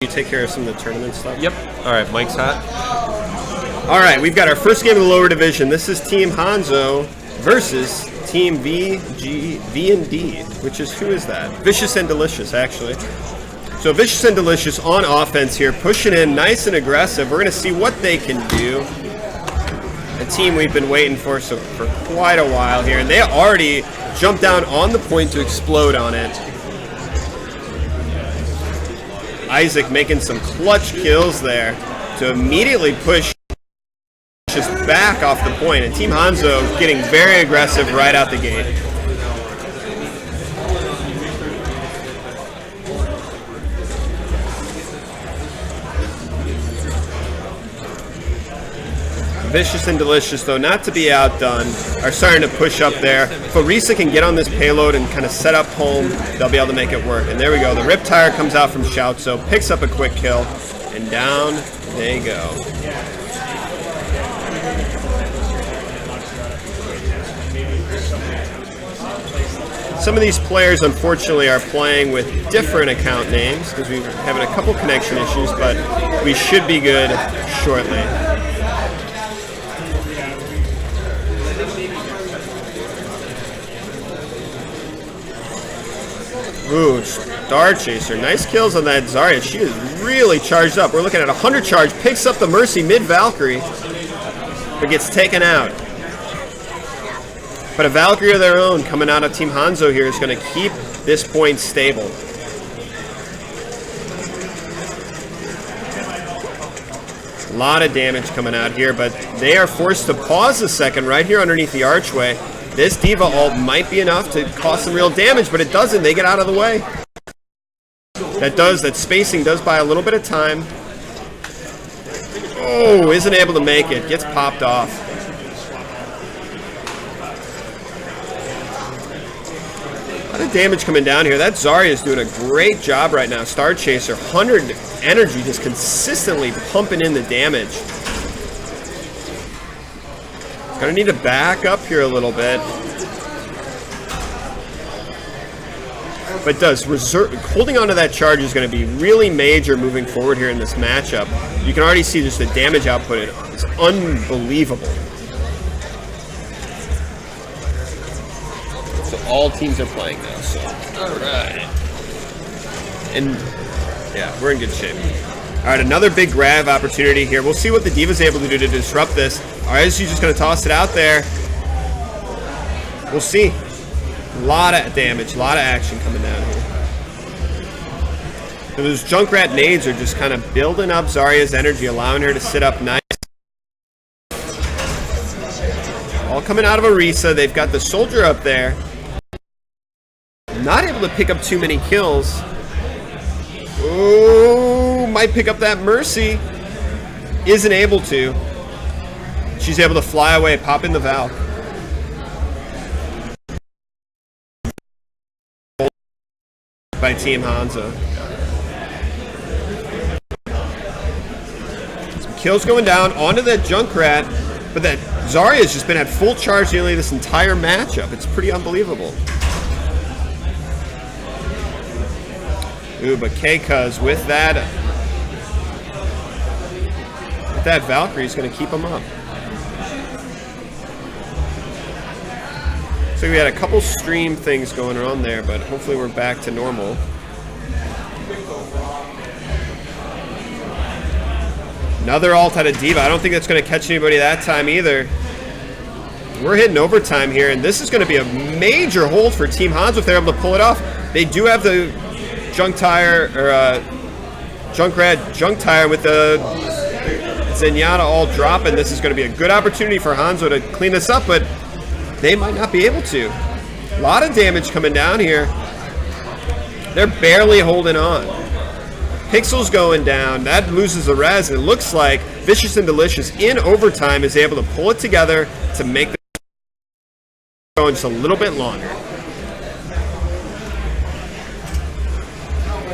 you take care of some of the tournament stuff? Yep. All right, Mike's hot. All right, we've got our first game of the lower division. This is Team H.A.N.Z.O versus Team V&D, which is, who is that? Vicious and Delicious, actually. So Vicious and Delicious on offense here, pushing in nice and aggressive. We're going to see what they can do. A team we've been waiting for quite a while here, and they already jumped down on the point to explode on it. Isaac making some clutch kills there to immediately push just back off the point, and Team H.A.N.Z.O getting very aggressive right out the gate. Vicious and Delicious, though, not to be outdone, are starting to push up there. If Arisa can get on this payload and kind of set up home, they'll be able to make it work. And there we go. The Rip Tire comes out from H.A.N.Z.O, picks up a quick kill, and down they go. Some of these players, unfortunately, are playing with different account names because we're having a couple connection issues, but we should be good shortly. Ooh, Star Chaser. Nice kills on that Zarya. She is really charged up. We're looking at 100 charge. Picks up the Mercy mid-Valkyrie, but gets taken out. But a Valkyrie of their own coming out of Team H.A.N.Z.O here is going to keep this point stable. A lot of damage coming out here, but they are forced to pause a second right here underneath the archway. This D.Va ult might be enough to cause some real damage, but it doesn't. They get out of the way. That spacing does buy a little bit of time. Oh, isn't able to make it. Gets popped off. A lot of damage coming down here. That Zarya is doing a great job right now. Star Chaser, 100 energy, just consistently pumping in the damage. Gonna need to back up here a little bit. But holding onto that charge is going to be really major moving forward here in this matchup. You can already see just the damage output is unbelievable. So all teams are playing now, so. Alright. And yeah, we're in good shape. Alright, another big grab opportunity here. We'll see what the D.Va's able to do to disrupt this. Alright, is she just going to toss it out there? We'll see. A lot of damage, a lot of action coming down here. So those Junkrat nades are just kind of building up Zarya's energy, allowing her to sit up nice. All coming out of Arisa. They've got the soldier up there. Not able to pick up too many kills. Oh, might pick up that Mercy. Isn't able to. She's able to fly away, pop in the Valk. By Team H.A.N.Z.O. Some kills going down onto that Junkrat, but that Zarya has just been at full charge nearly this entire matchup. It's pretty unbelievable. Ooh, but K-Cuz with that Valkyrie is going to keep him up. So we had a couple stream things going on there, but hopefully we're back to normal. Another ult out of D.Va. I don't think that's going to catch anybody that time either. We're hitting overtime here, and this is going to be a major hold for Team H.A.N.Z.O if they're able to pull it off. They do have the Junkrat Junk Tire with the Zenyatta all dropping. This is going to be a good opportunity for H.A.N.Z.O to clean this up, but they might not be able to. A lot of damage coming down here. They're barely holding on. Pixel's going down. That loses the res, and it looks like Vicious and Delicious in overtime is able to pull it together to make the go just a little bit longer.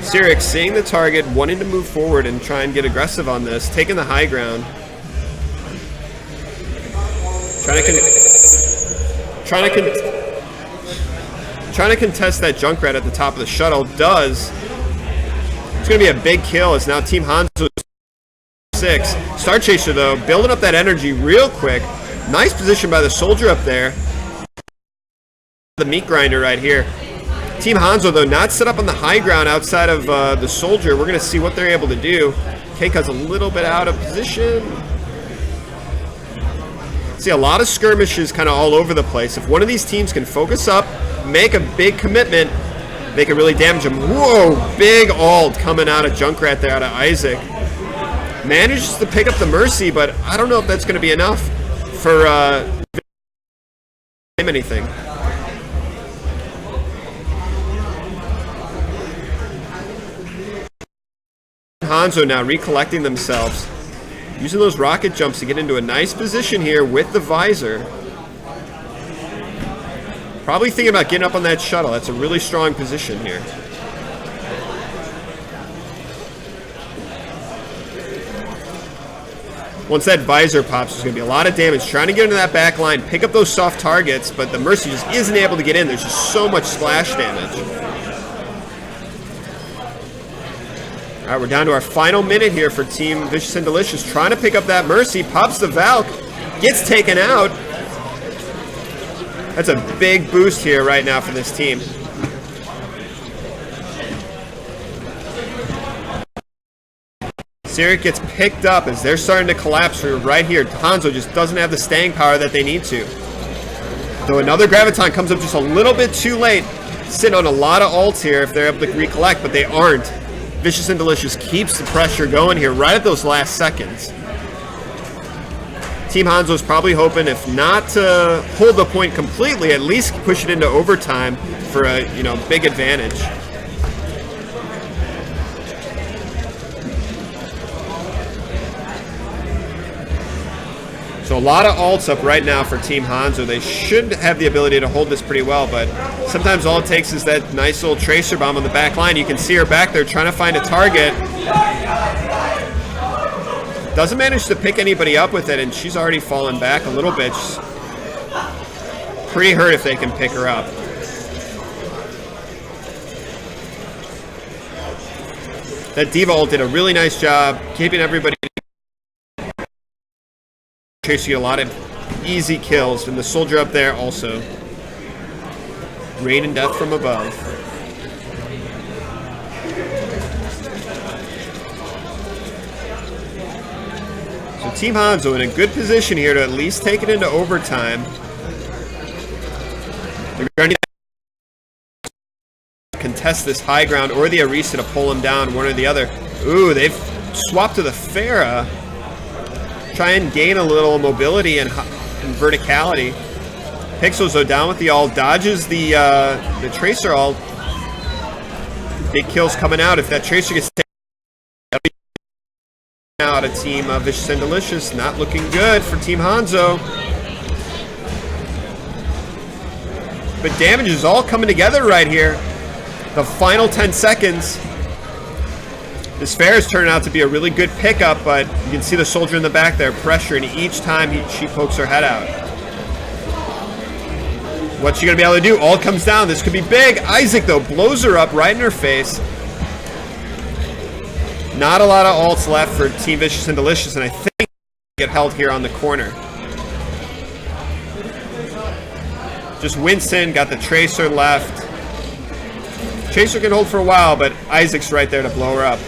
Cyrix seeing the target, wanting to move forward and try and get aggressive on this, taking the high ground. Trying to contest that Junkrat at the top of the shuttle. Does. It's going to be a big kill. It's now Team H.A.N.Z.O 6. Star Chaser, though, building up that energy real quick. Nice position by the soldier up there. The meat grinder right here. Team H.A.N.Z.O, though, not set up on the high ground outside of the soldier. We're going to see what they're able to do. Keika's a little bit out of position. See, a lot of skirmishes kind of all over the place. If one of these teams can focus up, make a big commitment, they can really damage them. Whoa, big ult coming out of Junkrat there, out of Isaac. Manages to pick up the Mercy, but I don't know if that's going to be enough for anything. H.A.N.Z.O now recollecting themselves, using those rocket jumps to get into a nice position here with the visor. Probably thinking about getting up on that shuttle. That's a really strong position here. Once that visor pops, there's going to be a lot of damage. Trying to get into that back line, pick up those soft targets, but the Mercy just isn't able to get in. There's just so much splash damage. All right, we're down to our final minute here for Team Vicious and Delicious. Trying to pick up that Mercy. Pops the Valk. Gets taken out. That's a big boost here right now for this team. Sirik gets picked up as they're starting to collapse right here. H.A.N.Z.O just doesn't have the staying power that they need to. Though another Graviton comes up just a little bit too late. Sitting on a lot of ults here if they're able to recollect, but they aren't. Vicious and Delicious keeps the pressure going here right at those last seconds. Team H.A.N.Z.O is probably hoping, if not to hold the point completely, at least push it into overtime for a big advantage. So a lot of ults up right now for Team H.A.N.Z.O. They should have the ability to hold this pretty well, but sometimes all it takes is that nice little tracer bomb on the back line. You can see her back there trying to find a target. Doesn't manage to pick anybody up with it, and she's already fallen back a little bit. She's pretty hurt if they can pick her up. That D.Va ult did a really nice job keeping everybody. Chasing a lot of easy kills, and the soldier up there also. Rain and death from above. So Team H.A.N.Z.O in a good position here to at least take it into overtime. They're going to contest this high ground or the Arisa to pull him down, one or the other. Ooh, they've swapped to the Pharah. Try and gain a little mobility and verticality. Pixels, though, down with the ult, dodges the Tracer ult. Big kills coming out. If that Tracer gets taken out of Team Vicious and Delicious, not looking good for Team H.A.N.Z.O. But damage is all coming together right here. The final 10 seconds. This Pharah is turning out to be a really good pickup, but you can see the soldier in the back there pressuring each time she pokes her head out. What's she going to be able to do? All comes down. This could be big. Isaac, though, blows her up right in her face. Not a lot of ults left for Team Vicious and Delicious, and I think they get held here on the corner. Just Winston got the Tracer left. Tracer can hold for a while, but Isaac's right there to blow her up.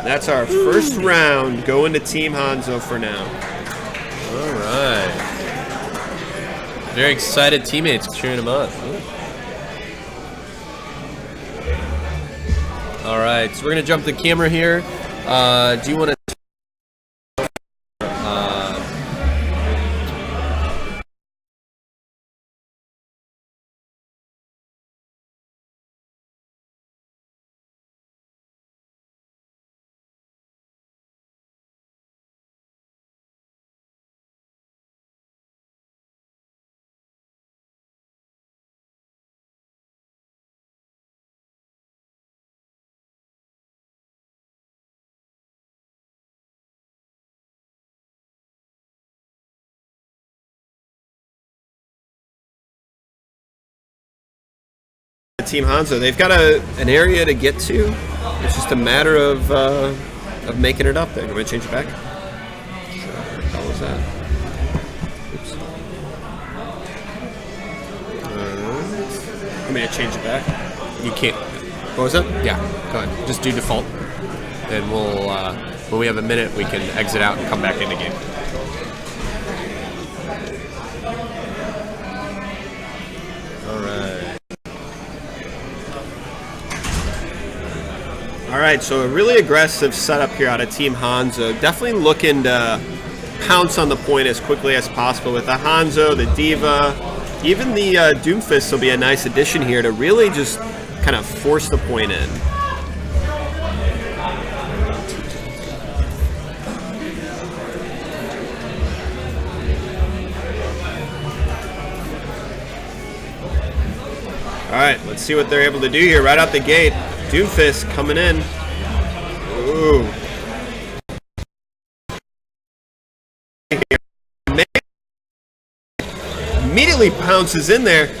That's our first round going to Team H.A.N.Z.O for now. All right. Very excited teammates cheering them on. All right, so we're going to jump the camera here. Do you want to Team H.A.N.Z.O. They've got an area to get to. It's just a matter of making it up there. You want me to change it back? Sure. How was that? Oops. Want me to change it back? You can't. What was it? Yeah, go ahead. Just do default. And we'll, when we have a minute, we can exit out and come back in the game. All right, so a really aggressive setup here out of Team H.A.N.Z.O. Definitely looking to pounce on the point as quickly as possible with the H.A.N.Z.O, the D.Va, even the Doomfist will be a nice addition here to really just kind of force the point in. All right, let's see what they're able to do here right out the gate. Doomfist coming in. Ooh. Immediately pounces in there.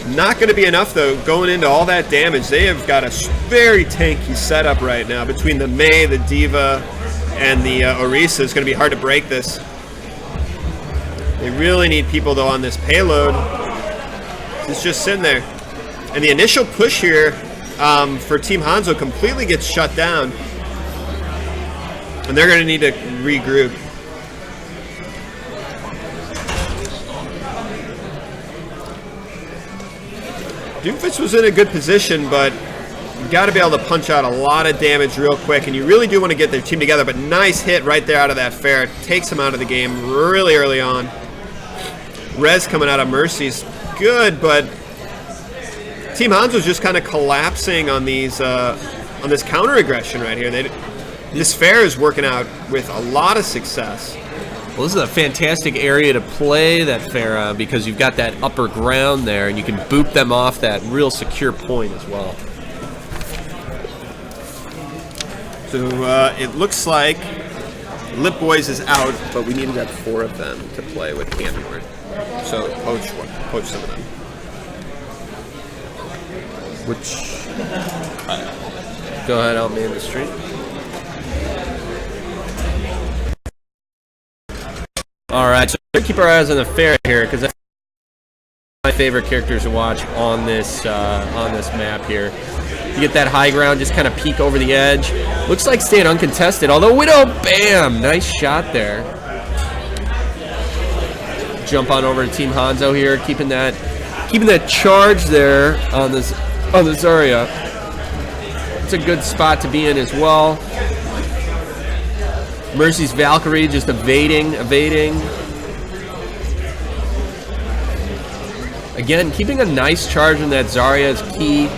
Not going to be enough, though, going into all that damage. They have got a very tanky setup right now between the Mei, the D.Va, and the Orisa. It's going to be hard to break this. They really need people, though, on this payload. It's just sitting there. And the initial push here for Team H.A.N.Z.O. completely gets shut down. And they're going to need to regroup. Doomfist was in a good position, but you got to be able to punch out a lot of damage real quick, and you really do want to get their team together, but nice hit right there out of that fair. Takes him out of the game really early on. Rez coming out of Mercy's good, but Team H.A.N.Z.O. is just kind of collapsing on these on this counter aggression right here. This fair is working out with a lot of success. Well, this is a fantastic area to play that Farah because you've got that upper ground there, and you can boop them off that real secure point as well. So it looks like Lip Boys is out, but we needed that 4 of them to play with Candor. So poach some of them. Go ahead, help me in the street. All right, so we're gonna keep our eyes on the fair here because that's my favorite characters to watch on this map here. You get that high ground, just kind of peek over the edge. Looks like staying uncontested. Although Widow, bam, nice shot there. Jump on over to Team H.A.N.Z.O. here, keeping that charge there on the Zarya. It's a good spot to be in as well. Mercy's Valkyrie just evading. Again, keeping a nice charge in that Zarya is key.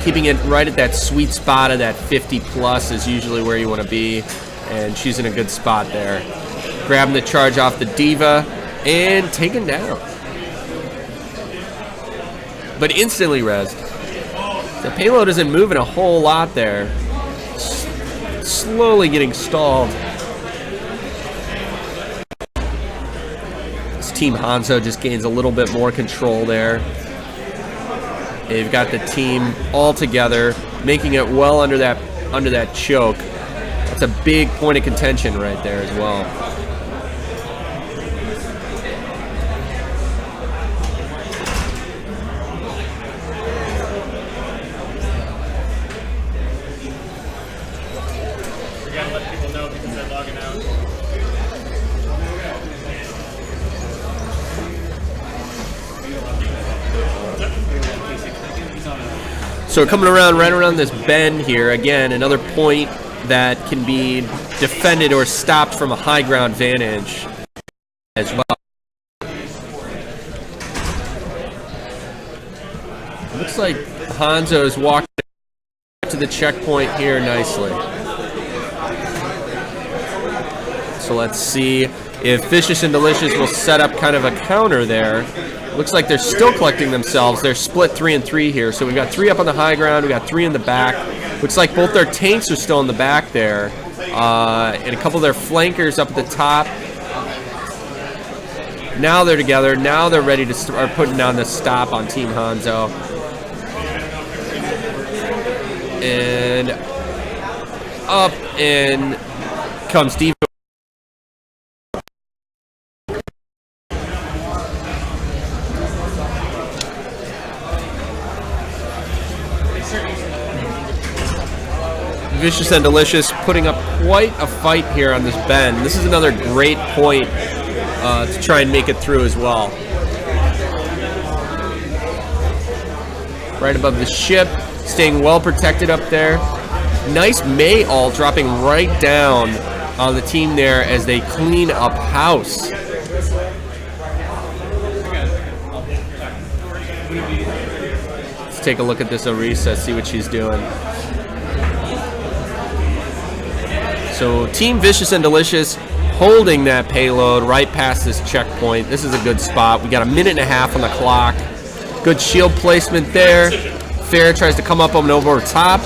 Keeping it right at that sweet spot of that 50 plus is usually where you want to be, and she's in a good spot there. Grabbing the charge off the D.Va and taken down. But instantly rezzed. The payload isn't moving a whole lot there. Slowly getting stalled. This Team H.A.N.Z.O. just gains a little bit more control there. They've got the team all together, making it well under that choke. That's a big point of contention right there as well. So coming around, right around this bend here, again, another point that can be defended or stopped from a high ground vantage as well. Looks like H.A.N.Z.O. is walking to the checkpoint here nicely. So let's see if Vicious and Delicious will set up kind of a counter there. Looks like they're still collecting themselves. They're split 3 and 3 here. So we've got 3 up on the high ground. We've got 3 in the back. Looks like both their tanks are still in the back there. And a couple of their flankers up at the top. Now they're together. Now they're ready to start putting down the stop on Team H.A.N.Z.O. And up and comes D.Va. Vicious and Delicious putting up quite a fight here on this bend. This is another great point to try and make it through as well. Right above the ship, staying well protected up there. Nice May ult dropping right down on the team there as they clean up house. Let's take a look at this Orisa, see what she's doing. So Team Vicious and Delicious holding that payload right past this checkpoint. This is a good spot. We got a minute and a half on the clock. Good shield placement there. Fair tries to come up and over top,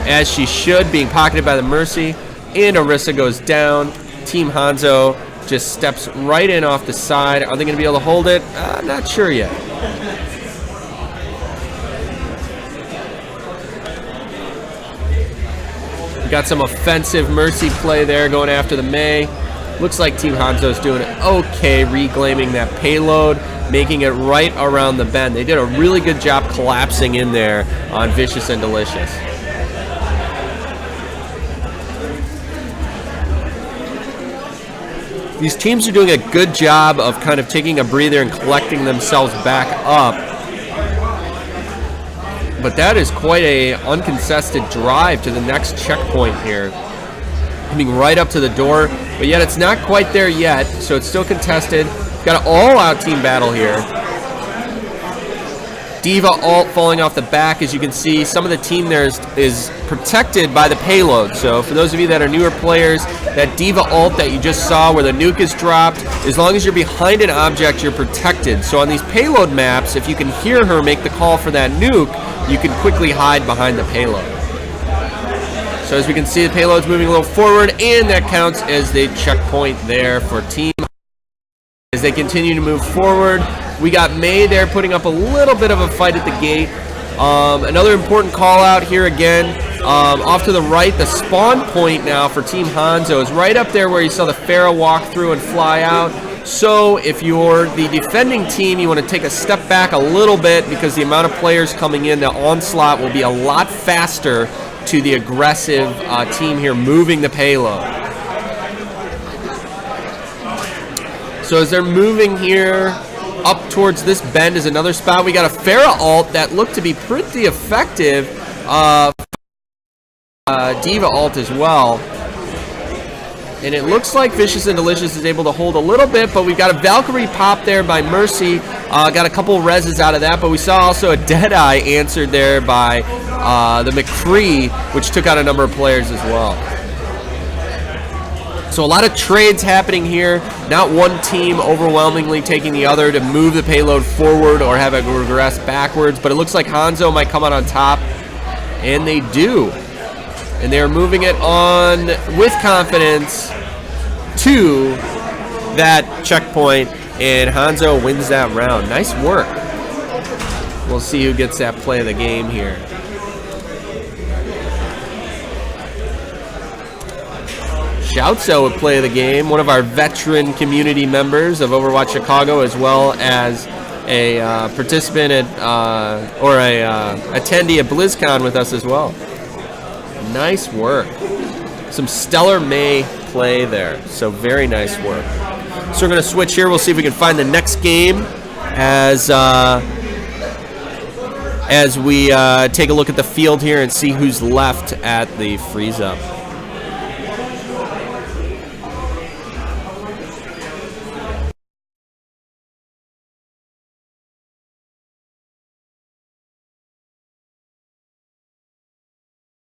as she should, being pocketed by the Mercy. And Orisa goes down. Team H.A.N.Z.O just steps right in off the side. Are they going to be able to hold it? Not sure yet. We got some offensive Mercy play there going after the May. Looks like Team H.A.N.Z.O is doing it okay, reclaiming that payload, making it right around the bend. They did a really good job collapsing in there on Vicious and Delicious. These teams are doing a good job of kind of taking a breather and collecting themselves back up. But that is quite a uncontested drive to the next checkpoint here. Coming right up to the door, but yet it's not quite there yet, so it's still contested. Got an all-out team battle here. D.Va ult falling off the back. As you can see, some of the team there is protected by the payload. So for those of you that are newer players, that D.Va ult that you just saw where the nuke is dropped, as long as you're behind an object, you're protected. So on these payload maps, if you can hear her make the call for that nuke, you can quickly hide behind the payload. So as we can see, the payload's moving a little forward, and that counts as the checkpoint there for Team. As they continue to move forward, we got May there putting up a little bit of a fight at the gate. Another important call out here again. Off to the right, the spawn point now for Team H.A.N.Z.O is right up there where you saw the Pharah walk through and fly out. So if you're the defending team, you want to take a step back a little bit because the amount of players coming in, the onslaught will be a lot faster to the aggressive team here moving the payload. So as they're moving here, up towards this bend is another spot. We got a Pharah ult that looked to be pretty effective. D.Va ult as well. And it looks like Vicious and Delicious is able to hold a little bit, but we've got a Valkyrie pop there by Mercy. Got a couple reses out of that, but we saw also a Deadeye answered there by the McCree, which took out a number of players as well. So a lot of trades happening here. Not one team overwhelmingly taking the other to move the payload forward or have it regress backwards, but it looks like H.A.N.Z.O might come out on top, and they do. And they're moving it on with confidence to that checkpoint, and H.A.N.Z.O wins that round. Nice work. We'll see who gets that play of the game here. H.A.N.Z.O would play of the game, one of our veteran community members of Overwatch Chicago, as well as a participant at, or a attendee at BlizzCon with us as well. Nice work. Some stellar May play there. So very nice work. So we're going to switch here. We'll see if we can find the next game as we take a look at the field here and see who's left at the freeze up.